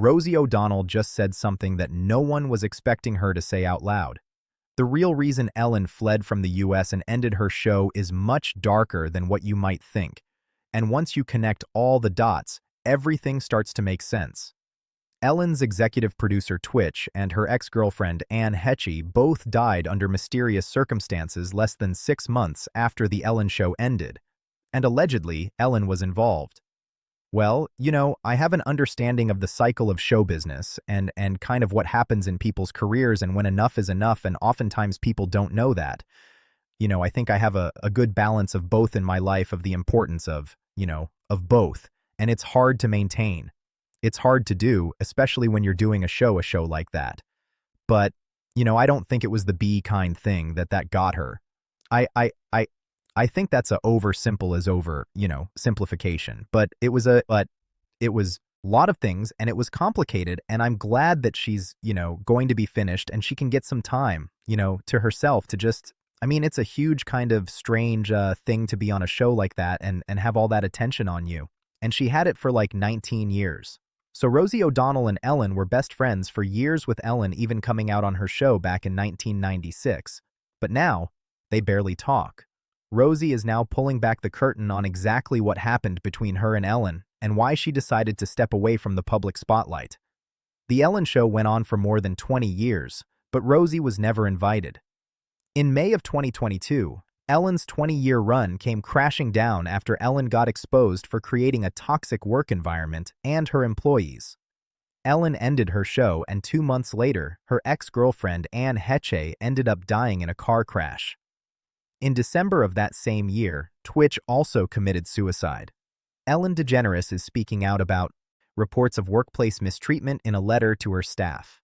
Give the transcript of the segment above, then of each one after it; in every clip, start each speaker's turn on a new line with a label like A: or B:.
A: Rosie O'Donnell just said something that no one was expecting her to say out loud. The real reason Ellen fled from the US and ended her show is much darker than what you might think. And once you connect all the dots, everything starts to make sense. Ellen's executive producer Twitch and her ex-girlfriend Heche both died under mysterious circumstances less than 6 months after the Ellen show ended. And allegedly, Ellen was involved. Well, I have an understanding of the cycle of show business and kind of what happens in people's careers and when enough is enough, and oftentimes people don't know that. I think I have a good balance of both in my life, of the importance of both, and it's hard to maintain. It's hard to do, especially when you're doing a show like that. But, I don't think it was the be kind thing that got her. I think that's simple as simplification, but it was a lot of things, and it was complicated, and I'm glad that she's, going to be finished and she can get some time, to herself to just, it's a huge kind of strange thing to be on a show like that and have all that attention on you. And she had it for like 19 years. So Rosie O'Donnell and Ellen were best friends for years, with Ellen even coming out on her show back in 1996. But now, they barely talk. Rosie is now pulling back the curtain on exactly what happened between her and Ellen and why she decided to step away from the public spotlight. The Ellen show went on for more than 20 years, but Rosie was never invited. In May of 2022, Ellen's 20-year run came crashing down after Ellen got exposed for creating a toxic work environment and her employees. Ellen ended her show, and 2 months later, her ex-girlfriend Heche ended up dying in a car crash. In December of that same year, Twitch also committed suicide. Ellen DeGeneres is speaking out about reports of workplace mistreatment in a letter to her staff.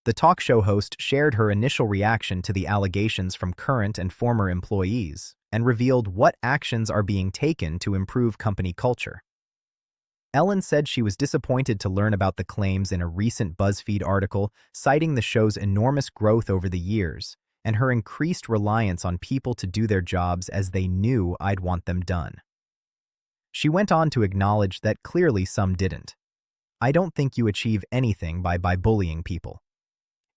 A: The talk show host shared her initial reaction to the allegations from current and former employees and revealed what actions are being taken to improve company culture. Ellen said she was disappointed to learn about the claims in a recent BuzzFeed article, citing the show's enormous growth over the years and her increased reliance on people to do their jobs as they knew I'd want them done. She went on to acknowledge that clearly some didn't. I don't think you achieve anything by bullying people.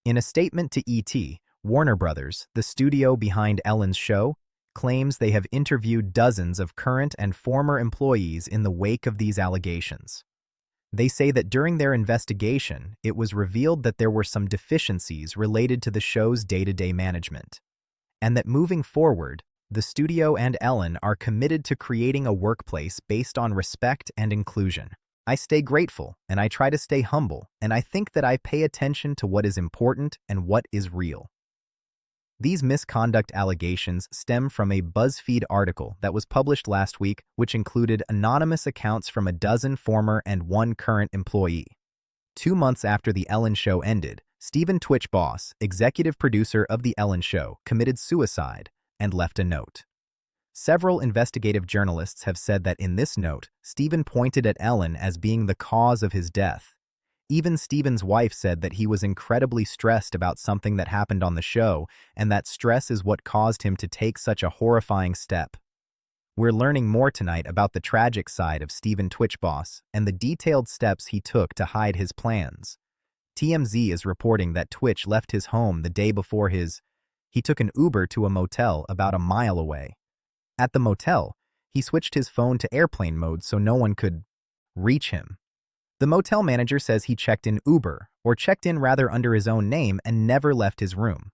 A: In a statement to ET, Warner Brothers, the studio behind Ellen's show, claims they have interviewed dozens of current and former employees in the wake of these allegations. They say that during their investigation, it was revealed that there were some deficiencies related to the show's day-to-day management, and that moving forward, the studio and Ellen are committed to creating a workplace based on respect and inclusion. I stay grateful, and I try to stay humble, and I think that I pay attention to what is important and what is real. These misconduct allegations stem from a BuzzFeed article that was published last week, which included anonymous accounts from a dozen former and one current employee. 2 months after the Ellen show ended, Stephen Twitch Boss, executive producer of the Ellen show, committed suicide and left a note. Several investigative journalists have said that in this note, Stephen pointed at Ellen as being the cause of his death. Even Stephen's wife said that he was incredibly stressed about something that happened on the show, and that stress is what caused him to take such a horrifying step. We're learning more tonight about the tragic side of Stephen Twitch Boss and the detailed steps he took to hide his plans. TMZ is reporting that Twitch left his home the day before he took an Uber to a motel about a mile away. At the motel, he switched his phone to airplane mode so no one could reach him. The motel manager says he checked in under his own name and never left his room.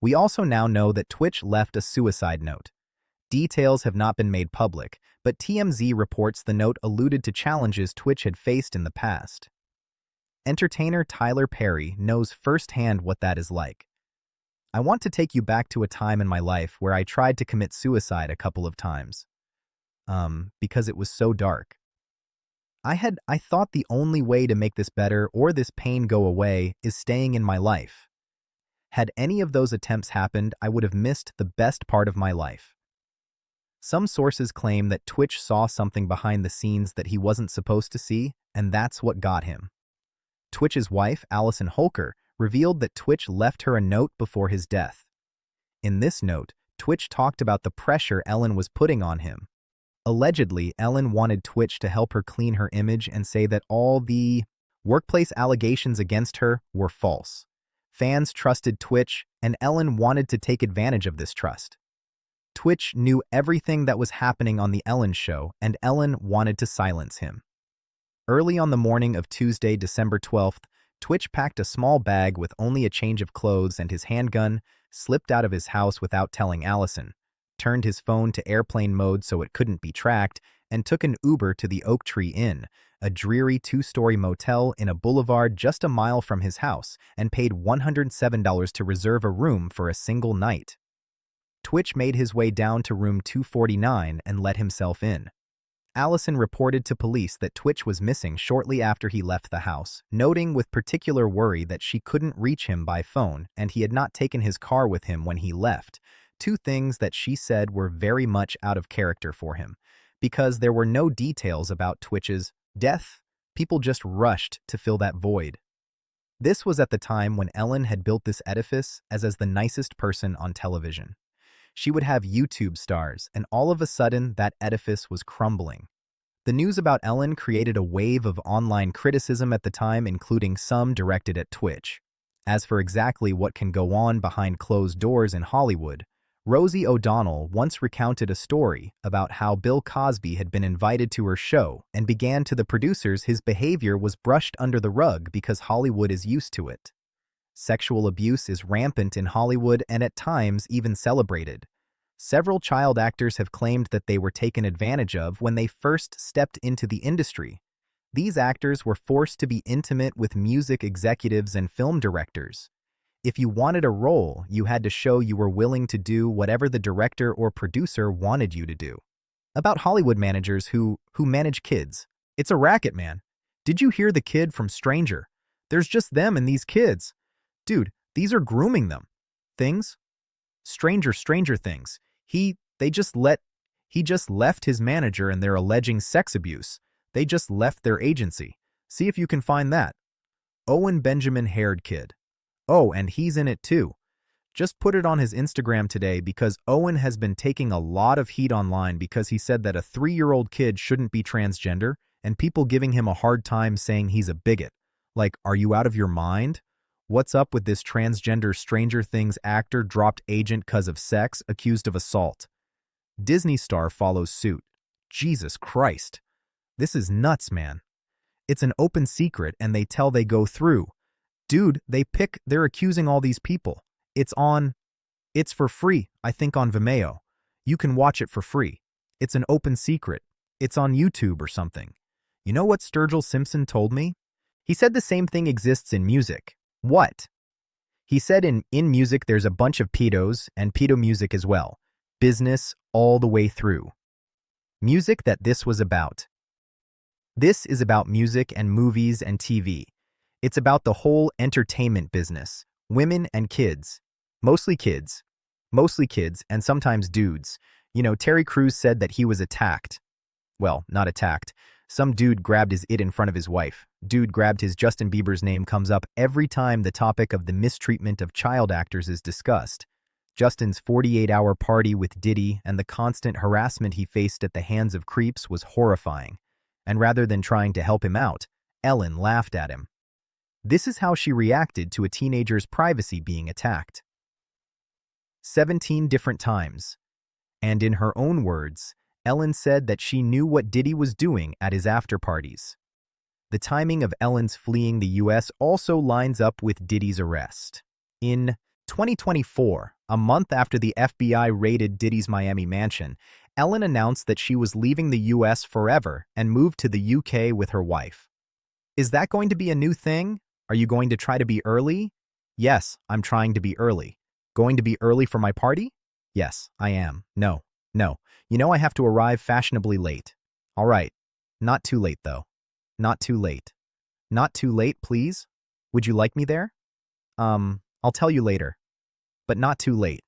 A: We also now know that Twitch left a suicide note. Details have not been made public, but TMZ reports the note alluded to challenges Twitch had faced in the past. Entertainer Tyler Perry knows firsthand what that is like. I want to take you back to a time in my life where I tried to commit suicide a couple of times. Because it was so dark. I thought the only way to make this better or this pain go away is staying in my life. Had any of those attempts happened, I would have missed the best part of my life. Some sources claim that Twitch saw something behind the scenes that he wasn't supposed to see, and that's what got him. Twitch's wife, Allison Holker, revealed that Twitch left her a note before his death. In this note, Twitch talked about the pressure Ellen was putting on him. Allegedly, Ellen wanted Twitch to help her clean her image and say that all the Workplace allegations against her were false. Fans trusted Twitch, and Ellen wanted to take advantage of this trust. Twitch knew everything that was happening on The Ellen Show, and Ellen wanted to silence him. Early on the morning of Tuesday, December 12th, Twitch packed a small bag with only a change of clothes and his handgun, slipped out of his house without telling Allison, turned his phone to airplane mode so it couldn't be tracked, and took an Uber to the Oak Tree Inn, a dreary two-story motel in a boulevard just a mile from his house, and paid $107 to reserve a room for a single night. Twitch made his way down to room 249 and let himself in. Allison reported to police that Twitch was missing shortly after he left the house, noting with particular worry that she couldn't reach him by phone and he had not taken his car with him when he left, two things that she said were very much out of character for him. Because there were no details about Twitch's death, people just rushed to fill that void. This was at the time when Ellen had built this edifice as the nicest person on television. She would have YouTube stars, and all of a sudden, that edifice was crumbling. The news about Ellen created a wave of online criticism at the time, including some directed at Twitch. As for exactly what can go on behind closed doors in Hollywood, Rosie O'Donnell once recounted a story about how Bill Cosby had been invited to her show and began to the producers his behavior was brushed under the rug because Hollywood is used to it. Sexual abuse is rampant in Hollywood and at times even celebrated. Several child actors have claimed that they were taken advantage of when they first stepped into the industry. These actors were forced to be intimate with music executives and film directors. If you wanted a role, you had to show you were willing to do whatever the director or producer wanted you to do. About Hollywood managers who manage kids. It's a racket, man. Did you hear the kid from Stranger? There's just them and these kids. Dude, these are grooming them. Things? Stranger Things. He just left his manager and they're alleging sex abuse. They just left their agency. See if you can find that. Owen Benjamin haired kid. Oh, and he's in it too. Just put it on his Instagram today because Owen has been taking a lot of heat online because he said that a 3-year-old kid shouldn't be transgender and people giving him a hard time saying he's a bigot. Like, are you out of your mind? What's up with this transgender Stranger Things actor dropped agent 'cause of sex, accused of assault? Disney star follows suit. Jesus Christ. This is nuts, man. It's an open secret and they go through. Dude, they're accusing all these people. It's for free, I think on Vimeo. You can watch it for free. It's an open secret. It's on YouTube or something. You know what Sturgill Simpson told me? He said the same thing exists in music. What? He said in music there's a bunch of pedos and pedo music as well. Business all the way through. Music that this was about. This is about music and movies and TV. It's about the whole entertainment business. Women and kids. Mostly kids, and sometimes dudes. You know, Terry Crews said that he was attacked. Well, not attacked. Some dude grabbed his in front of his wife. Dude grabbed his Justin Bieber's name comes up every time the topic of the mistreatment of child actors is discussed. Justin's 48-hour party with Diddy and the constant harassment he faced at the hands of creeps was horrifying. And rather than trying to help him out, Ellen laughed at him. This is how she reacted to a teenager's privacy being attacked. 17 different times. And in her own words, Ellen said that she knew what Diddy was doing at his after-parties. The timing of Ellen's fleeing the U.S. also lines up with Diddy's arrest. In 2024, a month after the FBI raided Diddy's Miami mansion, Ellen announced that she was leaving the U.S. forever and moved to the U.K. with her wife. Is that going to be a new thing? Are you going to try to be early? Yes, I'm trying to be early. Going to be early for my party? Yes, I am. No. You know I have to arrive fashionably late. All right. Not too late, though. Not too late. Not too late, please? Would you like me there? I'll tell you later. But not too late.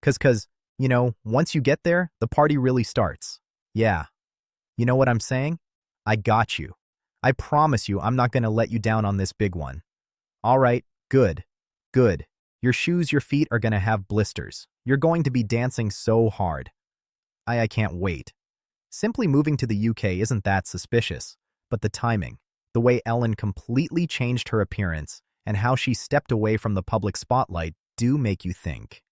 A: Cause, you know, once you get there, the party really starts. Yeah. You know what I'm saying? I got you. I promise you I'm not gonna let you down on this big one. All right, good. Your shoes, your feet are gonna have blisters. You're going to be dancing so hard. I can't wait. Simply moving to the UK isn't that suspicious, but the timing. The way Ellen completely changed her appearance and how she stepped away from the public spotlight do make you think.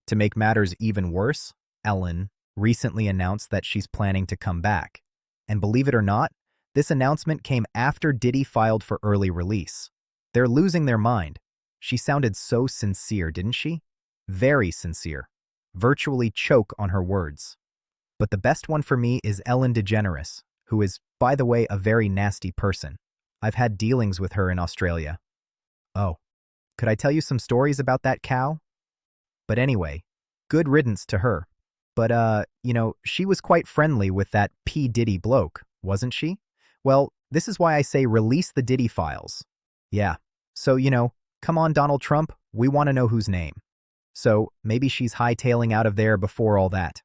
A: To make matters even worse, Ellen recently announced that she's planning to come back. And believe it or not, this announcement came after Diddy filed for early release. They're losing their mind. She sounded so sincere, didn't she? Very sincere. Virtually choke on her words. But the best one for me is Ellen DeGeneres, who is, by the way, a very nasty person. I've had dealings with her in Australia. Oh, could I tell you some stories about that cow? But anyway, good riddance to her. But, she was quite friendly with that P. Diddy bloke, wasn't she? Well, this is why I say release the Diddy files. Yeah. So, come on, Donald Trump, we want to know whose name. So, maybe she's hightailing out of there before all that.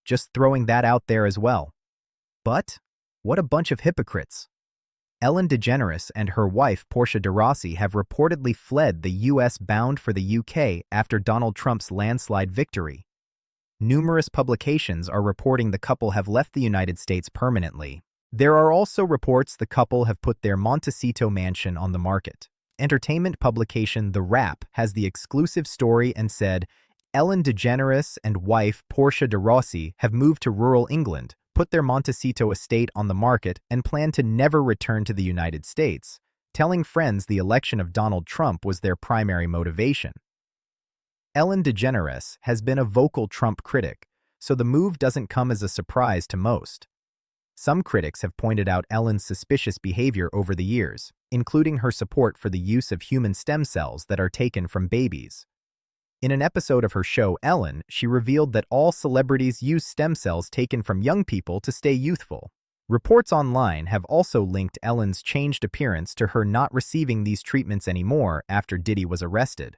A: Just throwing that out there as well. But, what a bunch of hypocrites. Ellen DeGeneres and her wife Portia de Rossi have reportedly fled the U.S. bound for the UK after Donald Trump's landslide victory. Numerous publications are reporting the couple have left the United States permanently. There are also reports the couple have put their Montecito mansion on the market. Entertainment publication The Wrap has the exclusive story and said, Ellen DeGeneres and wife Portia de Rossi have moved to rural England, put their Montecito estate on the market, and plan to never return to the United States, telling friends the election of Donald Trump was their primary motivation. Ellen DeGeneres has been a vocal Trump critic, so the move doesn't come as a surprise to most. Some critics have pointed out Ellen's suspicious behavior over the years, including her support for the use of human stem cells that are taken from babies. In an episode of her show Ellen, she revealed that all celebrities use stem cells taken from young people to stay youthful. Reports online have also linked Ellen's changed appearance to her not receiving these treatments anymore after Diddy was arrested.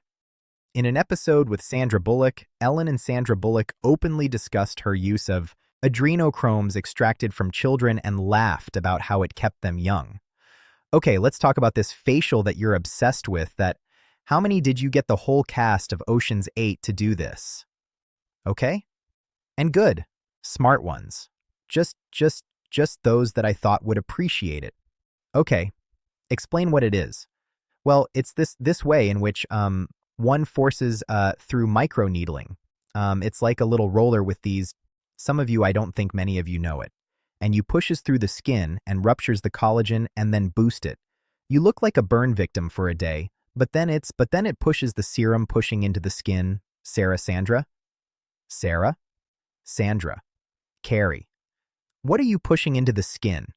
A: In an episode with Sandra Bullock, Ellen and Sandra Bullock openly discussed her use of adrenochromes extracted from children and laughed about how it kept them young. Okay, let's talk about this facial that you're obsessed with. How many did you get the whole cast of Ocean's 8 to do this? Okay? And good. Smart ones. Just those that I thought would appreciate it. Okay. Explain what it is. Well, it's this way in which one forces through microneedling. It's like a little roller with these. Some of you, I don't think many of you know it. And you pushes through the skin and ruptures the collagen and then boost it. You look like a burn victim for a day. But then it pushes the serum pushing into the skin. Sandra? Carrie. What are you pushing into the skin?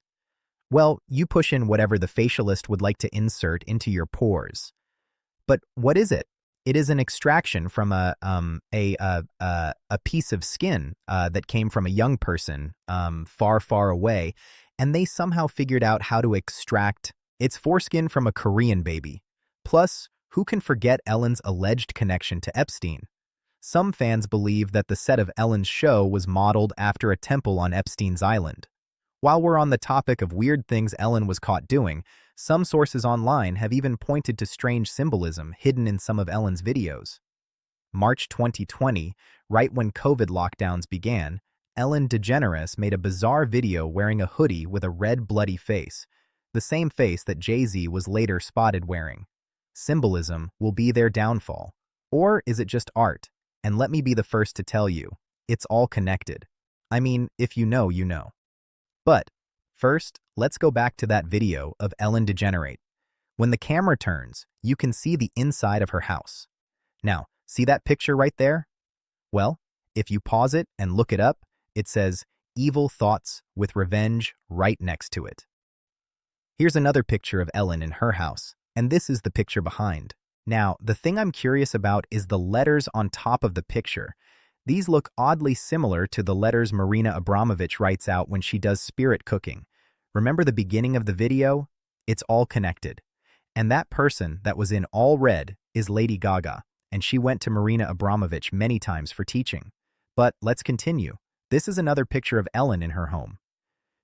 A: Well, you push in whatever the facialist would like to insert into your pores. But what is it? It is an extraction from a piece of skin that came from a young person far, far away, and they somehow figured out how to extract its foreskin from a Korean baby. Plus, who can forget Ellen's alleged connection to Epstein? Some fans believe that the set of Ellen's show was modeled after a temple on Epstein's island. While we're on the topic of weird things Ellen was caught doing, some sources online have even pointed to strange symbolism hidden in some of Ellen's videos. March 2020, right when COVID lockdowns began, Ellen DeGeneres made a bizarre video wearing a hoodie with a red bloody face, the same face that Jay-Z was later spotted wearing. Symbolism will be their downfall. Or is it just art? And let me be the first to tell you, it's all connected. I mean, if you know, you know. But first, let's go back to that video of Ellen DeGeneres. When the camera turns, you can see the inside of her house. Now, see that picture right there? Well, if you pause it and look it up, it says, "Evil Thoughts with Revenge" right next to it. Here's another picture of Ellen in her house. And this is the picture behind. Now, the thing I'm curious about is the letters on top of the picture. These look oddly similar to the letters Marina Abramovich writes out when she does spirit cooking. Remember the beginning of the video? It's all connected. And that person that was in all red is Lady Gaga, and she went to Marina Abramovich many times for teaching. But let's continue. This is another picture of Ellen in her home.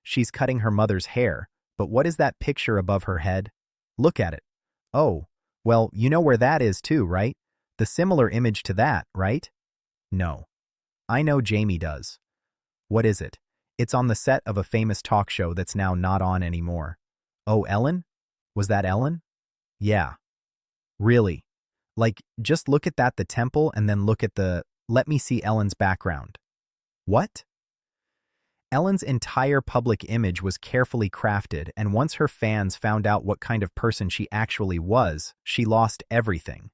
A: She's cutting her mother's hair, but what is that picture above her head? Look at it. Oh, well, you know where that is too, right? The similar image to that, right? No. I know Jamie does. What is it? It's on the set of a famous talk show that's now not on anymore. Oh, Ellen? Was that Ellen? Yeah, really. Like, just look at the temple and then look at let me see Ellen's background. What? Ellen's entire public image was carefully crafted, and once her fans found out what kind of person she actually was, she lost everything.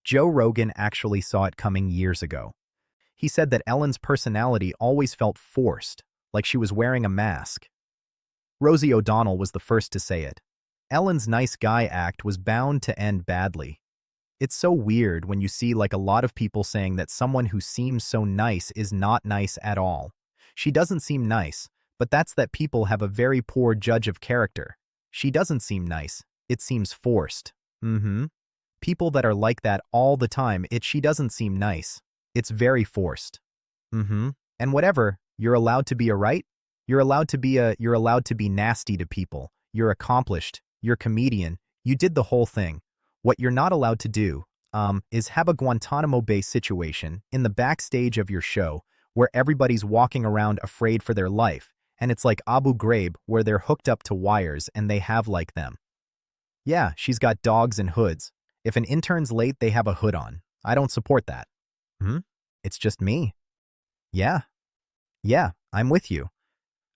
A: Joe Rogan actually saw it coming years ago. He said that Ellen's personality always felt forced, like she was wearing a mask. Rosie O'Donnell was the first to say it. Ellen's nice guy act was bound to end badly. It's so weird when you see like a lot of people saying that someone who seems so nice is not nice at all. She doesn't seem nice, but that's that people have a very poor judge of character. She doesn't seem nice. It seems forced. People that are like that all the time, she doesn't seem nice. It's very forced. And whatever, you're allowed to be a right? You're allowed to be nasty to people. You're accomplished. You're comedian. You did the whole thing. What you're not allowed to do, is have a Guantanamo Bay situation in the backstage of your show where everybody's walking around afraid for their life, and it's like Abu Ghraib where they're hooked up to wires and they have like them. Yeah, she's got dogs and hoods. If an intern's late, they have a hood on. I don't support that. It's just me. Yeah. Yeah, I'm with you.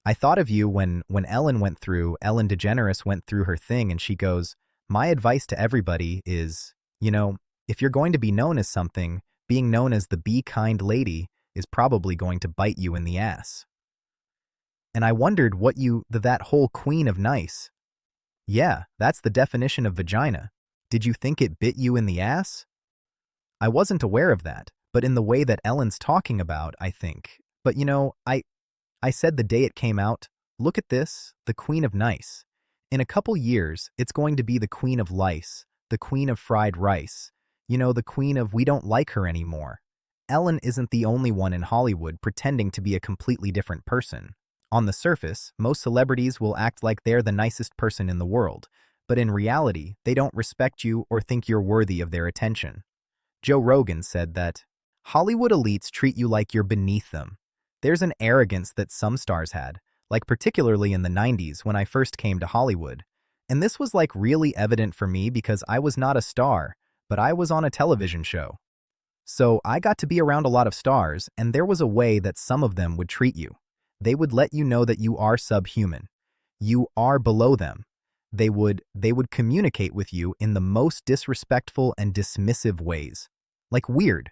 A: I thought of you when Ellen DeGeneres went through her thing and she goes, my advice to everybody is, if you're going to be known as something, being known as the be kind lady is probably going to bite you in the ass. And I wondered what that whole queen of nice. Yeah, that's the definition of vagina. Did you think it bit you in the ass? I wasn't aware of that, but in the way that Ellen's talking about, I think. But I said the day it came out, look at this, the queen of nice. In a couple years, it's going to be the queen of lice, the queen of fried rice, the queen of we don't like her anymore. Ellen isn't the only one in Hollywood pretending to be a completely different person. On the surface, most celebrities will act like they're the nicest person in the world, but in reality, they don't respect you or think you're worthy of their attention. Joe Rogan said that, Hollywood elites treat you like you're beneath them. There's an arrogance that some stars had, like particularly in the 90s when I first came to Hollywood. And this was like really evident for me because I was not a star, but I was on a television show. So I got to be around a lot of stars, and there was a way that some of them would treat you. They would let you know that you are subhuman. You are below them. They would communicate with you in the most disrespectful and dismissive ways. Like weird.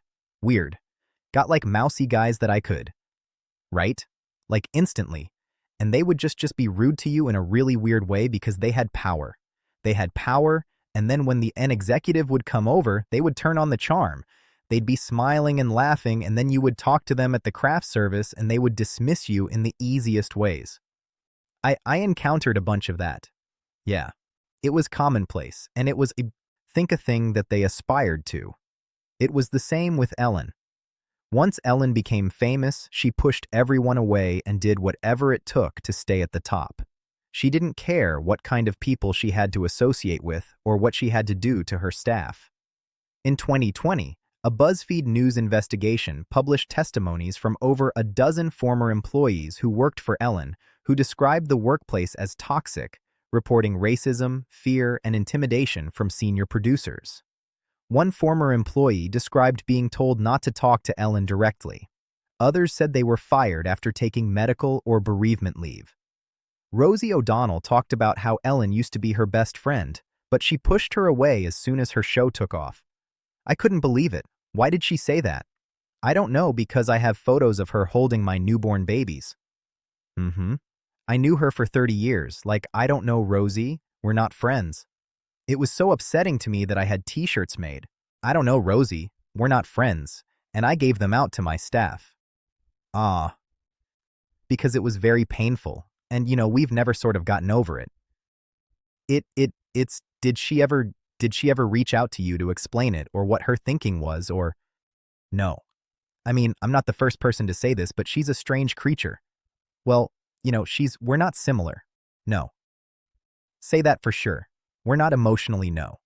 A: Got like mousy guys that I could. Right? Like instantly. And they would just be rude to you in a really weird way because they had power. They had power, and then when an executive would come over, they would turn on the charm. They'd be smiling and laughing, and then you would talk to them at the craft service and they would dismiss you in the easiest ways. I encountered a bunch of that. Yeah. It was commonplace, and it was a thing that they aspired to. It was the same with Ellen. Once Ellen became famous, she pushed everyone away and did whatever it took to stay at the top. She didn't care what kind of people she had to associate with or what she had to do to her staff. In 2020, a BuzzFeed News investigation published testimonies from over a dozen former employees who worked for Ellen who described the workplace as toxic, reporting racism, fear, and intimidation from senior producers. One former employee described being told not to talk to Ellen directly. Others said they were fired after taking medical or bereavement leave. Rosie O'Donnell talked about how Ellen used to be her best friend, but she pushed her away as soon as her show took off. I couldn't believe it. Why did she say that? I don't know because I have photos of her holding my newborn babies. I knew her for 30 years, like I don't know Rosie, we're not friends. It was so upsetting to me that I had t-shirts made. I don't know Rosie, we're not friends, and I gave them out to my staff. Because it was very painful, and we've never sort of gotten over it. Did she ever reach out to you to explain it or what her thinking was or? No. I mean, I'm not the first person to say this, but she's a strange creature. Well, we're not similar. No. Say that for sure. We're not emotionally no.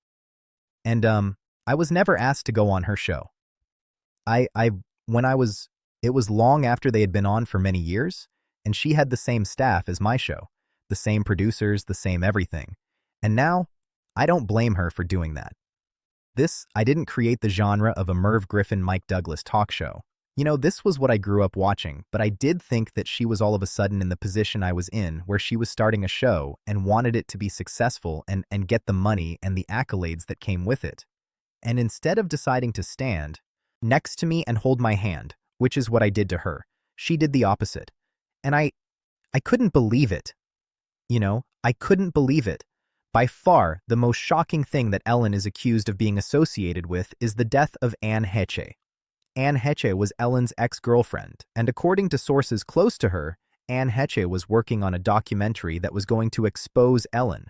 A: And, I was never asked to go on her show. It was long after they had been on for many years, and she had the same staff as my show, the same producers, the same everything. And now, I don't blame her for doing that. I didn't create the genre of a Merv Griffin Mike Douglas talk show. This was what I grew up watching, but I did think that she was all of a sudden in the position I was in, where she was starting a show and wanted it to be successful and get the money and the accolades that came with it. And instead of deciding to stand next to me and hold my hand, which is what I did to her, she did the opposite. And I couldn't believe it. I couldn't believe it. By far, the most shocking thing that Ellen is accused of being associated with is the death of Heche. Heche was Ellen's ex-girlfriend, and according to sources close to her, Heche was working on a documentary that was going to expose Ellen.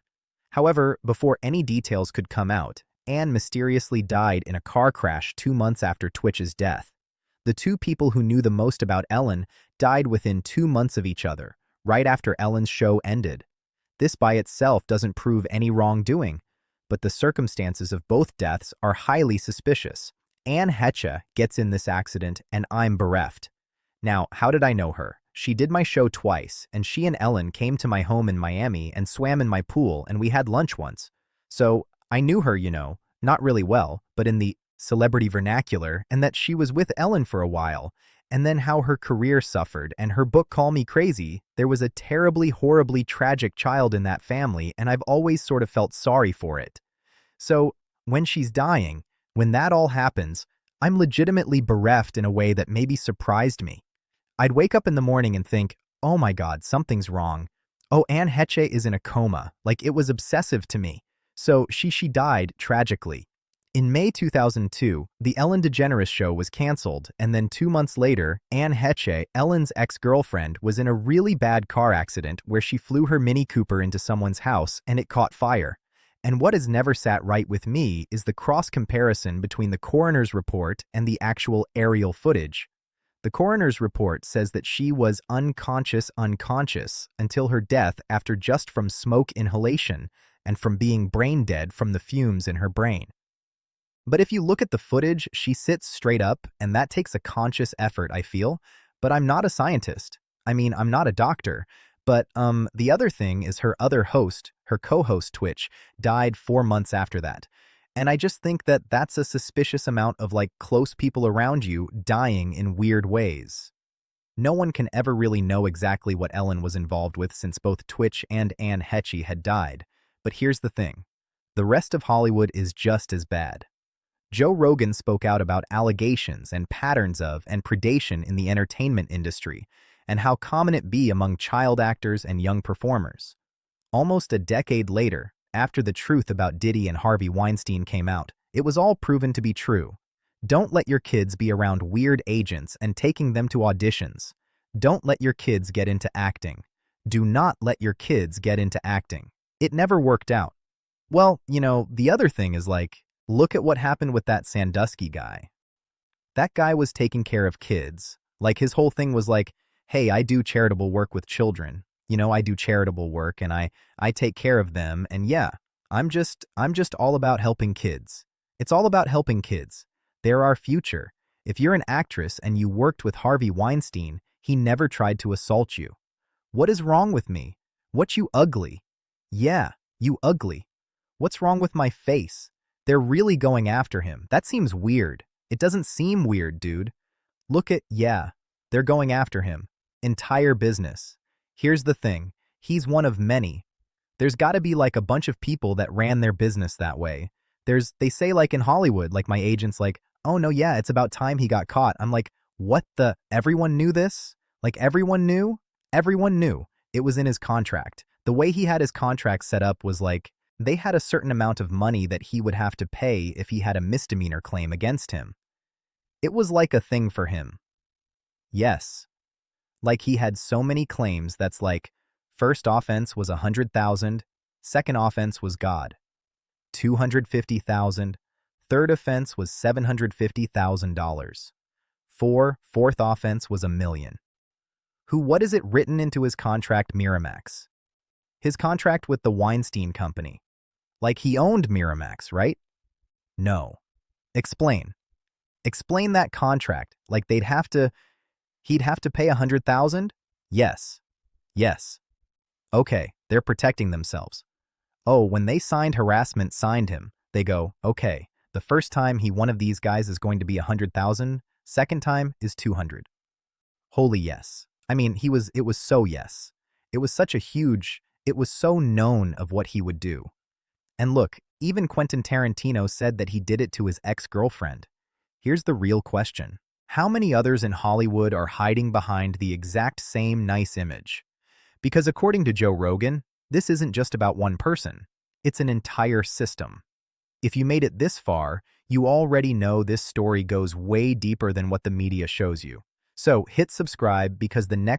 A: However, before any details could come out, Anne mysteriously died in a car crash 2 months after Twitch's death. The two people who knew the most about Ellen died within 2 months of each other, right after Ellen's show ended. This by itself doesn't prove any wrongdoing, but the circumstances of both deaths are highly suspicious. Heche gets in this accident, and I'm bereft. Now, how did I know her? She did my show twice, and she and Ellen came to my home in Miami and swam in my pool, and we had lunch once. So, I knew her, not really well, but in the celebrity vernacular, and that she was with Ellen for a while, and then how her career suffered, and her book Call Me Crazy. There was a terribly, horribly tragic child in that family, and I've always sort of felt sorry for it. So, when she's dying, when that all happens, I'm legitimately bereft in a way that maybe surprised me. I'd wake up in the morning and think, oh my God, something's wrong. Oh, Heche is in a coma, like it was obsessive to me. So she died tragically. In May 2002, the Ellen DeGeneres show was canceled, and then 2 months later, Heche, Ellen's ex-girlfriend, was in a really bad car accident where she flew her Mini Cooper into someone's house and it caught fire. And what has never sat right with me is the cross-comparison between the coroner's report and the actual aerial footage. The coroner's report says that she was unconscious until her death after just from smoke inhalation and from being brain dead from the fumes in her brain. But if you look at the footage, she sits straight up, and that takes a conscious effort, I feel. But I'm not a scientist. I mean, I'm not a doctor. But the other thing is her other host, her co-host Twitch, died 4 months after that. And I just think that that's a suspicious amount of close people around you dying in weird ways. No one can ever really know exactly what Ellen was involved with since both Twitch and Heche had died. But here's the thing. The rest of Hollywood is just as bad. Joe Rogan spoke out about allegations and patterns of and predation in the entertainment industry, and how common it be among child actors and young performers. Almost a decade later, after the truth about Diddy and Harvey Weinstein came out, it was all proven to be true. Don't let your kids be around weird agents and taking them to auditions. Don't let your kids get into acting. Do not let your kids get into acting. It never worked out. Well, the other thing is look at what happened with that Sandusky guy. That guy was taking care of kids. His whole thing was hey, I do charitable work with children. I do charitable work and I take care of them, and yeah, I'm just all about helping kids. It's all about helping kids. They're our future. If you're an actress and you worked with Harvey Weinstein, he never tried to assault you. What is wrong with me? What, you ugly? Yeah, you ugly. What's wrong with my face? They're really going after him. That seems weird. It doesn't seem weird, dude. Look at, yeah, they're going after him. Entire business. Here's the thing. He's one of many. There's gotta be a bunch of people that ran their business that way. They say in Hollywood, my agent's oh no, yeah, it's about time he got caught. I'm what the, everyone knew this? Everyone knew? Everyone knew. It was in his contract. The way he had his contract set up was they had a certain amount of money that he would have to pay if he had a misdemeanor claim against him. It was a thing for him. Yes. He had so many claims that's first offense was 100,000, second offense was God, 250,000, third offense was $750,000, fourth offense was $1 million. What is it written into his contract, Miramax? His contract with the Weinstein Company. He owned Miramax, right? No. Explain. Explain that contract. He'd have to pay 100,000? Yes. Yes. Okay, they're protecting themselves. Oh, when they signed harassment signed him, they go, okay, the first time one of these guys is going to be 100,000, second time is 200. Holy yes. I mean, it was so yes. It was such a huge, it was so known of what he would do. And look, even Quentin Tarantino said that he did it to his ex-girlfriend. Here's the real question. How many others in Hollywood are hiding behind the exact same nice image? Because according to Joe Rogan, this isn't just about one person. It's an entire system. If you made it this far, you already know this story goes way deeper than what the media shows you. So hit subscribe because the next